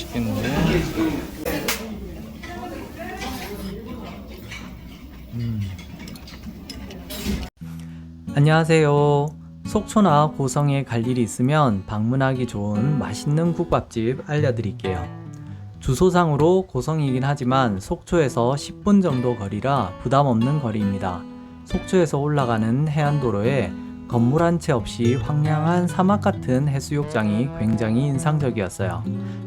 맛있겠는데? 안녕하세요. 속초나 고성에 갈 일이 있으면 방문하기 좋은 맛있는 국밥집 알려드릴게요. 주소상으로 고성이긴 하지만 속초에서 10분 정도 거리라 부담 없는 거리입니다. 속초에서 올라가는 해안도로에 건물 한 채 없이 황량한 사막 같은 해수욕장이 굉장히 인상적이었어요.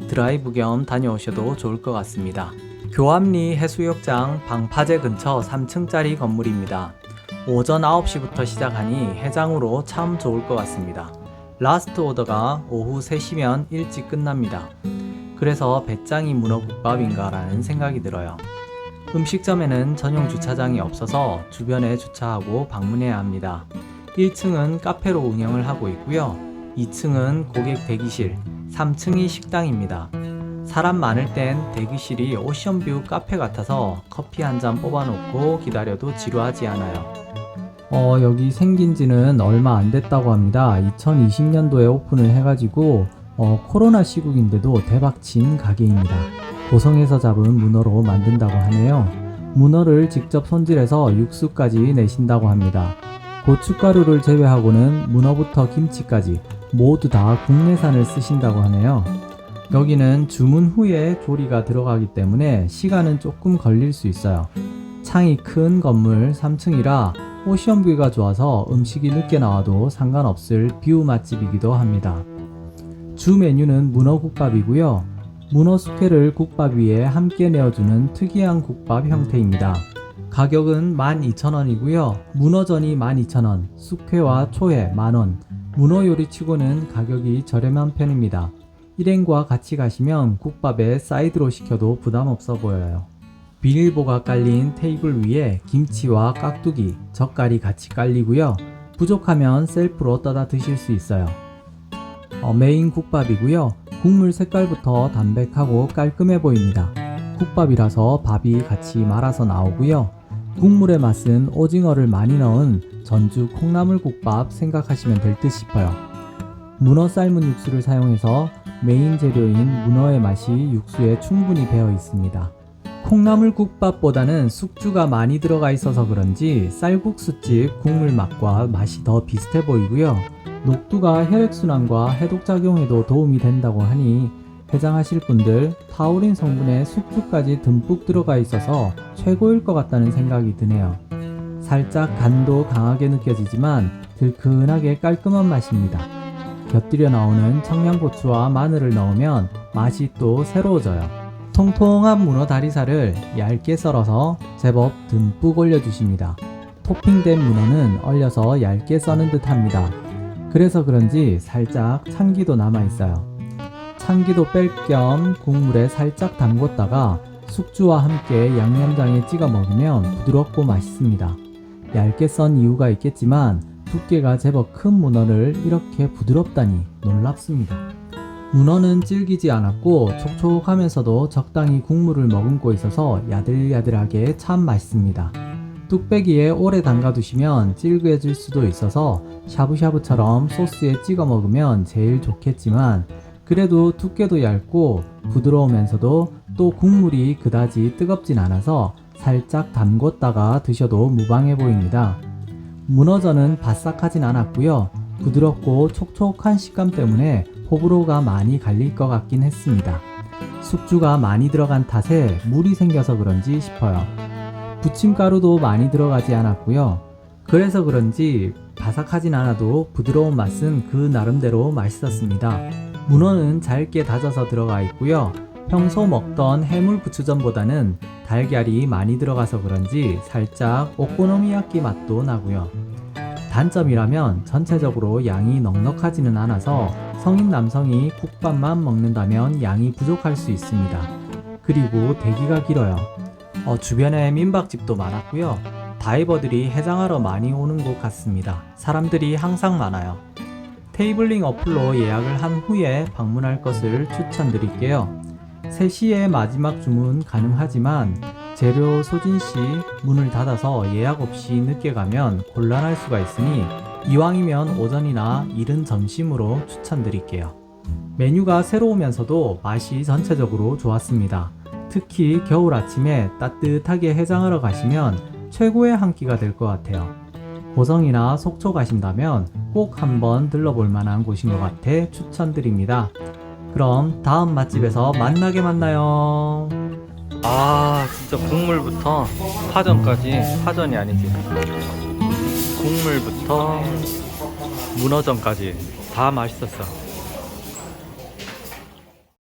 드라이브 겸 다녀오셔도 좋을 것 같습니다. 교암리 해수욕장 방파제 근처 3층짜리 건물입니다. 오전 9시부터 시작하니 해장으로 참 좋을 것 같습니다. 라스트 오더가 오후 3시면 일찍 끝납니다. 그래서 배짱이 문어국밥인가 라는 생각이 들어요. 음식점에는 전용 주차장이 없어서 주변에 주차하고 방문해야 합니다. 1층은 카페로 운영을 하고 있고요. 2층은 고객 대기실, 3층이 식당입니다. 사람 많을 땐 대기실이 오션뷰 카페 같아서 커피 한 잔 뽑아놓고 기다려도 지루하지 않아요. 여기 생긴 지는 얼마 안 됐다고 합니다. 2020년도에 오픈을 해가지고 코로나 시국인데도 대박친 가게입니다. 고성에서 잡은 문어로 만든다고 하네요. 문어를 직접 손질해서 육수까지 내신다고 합니다. 고춧가루를 제외하고는 문어부터 김치까지 모두 다 국내산을 쓰신다고 하네요. 여기는 주문 후에 조리가 들어가기 때문에 시간은 조금 걸릴 수 있어요. 창이 큰 건물 3층이라 오션뷰가 좋아서 음식이 늦게 나와도 상관없을 뷰 맛집이기도 합니다. 주 메뉴는 문어국밥이고요. 문어 숙회를 국밥 위에 함께 내어주는 특이한 국밥 형태입니다. 가격은 12,000원이고요. 문어전이 12,000원, 숙회와 초회 만원, 문어 요리치고는 가격이 저렴한 편입니다. 일행과 같이 가시면 국밥에 사이드로 시켜도 부담 없어 보여요. 비닐보가 깔린 테이블 위에 김치와 깍두기, 젓갈이 같이 깔리고요. 부족하면 셀프로 떠다 드실 수 있어요. 메인 국밥이고요. 국물 색깔부터 담백하고 깔끔해 보입니다. 국밥이라서 밥이 같이 말아서 나오고요. 국물의 맛은 오징어를 많이 넣은 전주 콩나물국밥 생각하시면 될 듯 싶어요. 문어 삶은 육수를 사용해서 메인 재료인 문어의 맛이 육수에 충분히 배어 있습니다. 콩나물국밥보다는 숙주가 많이 들어가 있어서 그런지 쌀국수집 국물 맛과 맛이 더 비슷해 보이고요. 녹두가 혈액순환과 해독작용에도 도움이 된다고 하니 해장하실 분들 타우린 성분에 숙주까지 듬뿍 들어가 있어서 최고일 것 같다는 생각이 드네요. 살짝 간도 강하게 느껴지지만 들큰하게 깔끔한 맛입니다. 곁들여 나오는 청양고추와 마늘을 넣으면 맛이 또 새로워져요. 통통한 문어 다리살을 얇게 썰어서 제법 듬뿍 올려주십니다. 토핑된 문어는 얼려서 얇게 써는 듯 합니다. 그래서 그런지 살짝 찬기도 남아있어요. 찬기도 뺄 겸 국물에 살짝 담궜다가 숙주와 함께 양념장에 찍어 먹으면 부드럽고 맛있습니다. 얇게 썬 이유가 있겠지만 두께가 제법 큰 문어를 이렇게 부드럽다니 놀랍습니다. 문어는 질기지 않았고 촉촉하면서도 적당히 국물을 머금고 있어서 야들야들하게 참 맛있습니다. 뚝배기에 오래 담가두시면 질겨질 수도 있어서 샤브샤브처럼 소스에 찍어 먹으면 제일 좋겠지만 그래도 두께도 얇고 부드러우면서도 또 국물이 그다지 뜨겁진 않아서 살짝 담궜다가 드셔도 무방해 보입니다. 문어전은 바싹하진 않았고요. 부드럽고 촉촉한 식감 때문에 호불호가 많이 갈릴 것 같긴 했습니다. 숙주가 많이 들어간 탓에 물이 생겨서 그런지 싶어요. 부침가루도 많이 들어가지 않았고요. 그래서 그런지 바삭하진 않아도 부드러운 맛은 그 나름대로 맛있었습니다. 문어는 잘게 다져서 들어가 있고요. 평소 먹던 해물 부추전보다는 달걀이 많이 들어가서 그런지 살짝 오코노미야끼 맛도 나고요. 단점이라면 전체적으로 양이 넉넉하지는 않아서 성인 남성이 국밥만 먹는다면 양이 부족할 수 있습니다. 그리고 대기가 길어요. 주변에 민박집도 많았고요. 다이버들이 해장하러 많이 오는 곳 같습니다. 사람들이 항상 많아요. 테이블링 어플로 예약을 한 후에 방문할 것을 추천드릴게요. 3시에 마지막 주문 가능하지만 재료 소진 시 문을 닫아서 예약 없이 늦게 가면 곤란할 수가 있으니 이왕이면 오전이나 이른 점심으로 추천드릴게요. 메뉴가 새로우면서도 맛이 전체적으로 좋았습니다. 특히 겨울 아침에 따뜻하게 해장하러 가시면 최고의 한 끼가 될 것 같아요. 고성이나 속초 가신다면 꼭 한번 들러볼 만한 곳인 것 같아 추천드립니다. 그럼 다음 맛집에서 만나게 만나요. 아, 진짜 국물부터 파전까지, 파전이 아니지. 국물부터 문어전까지 다 맛있었어.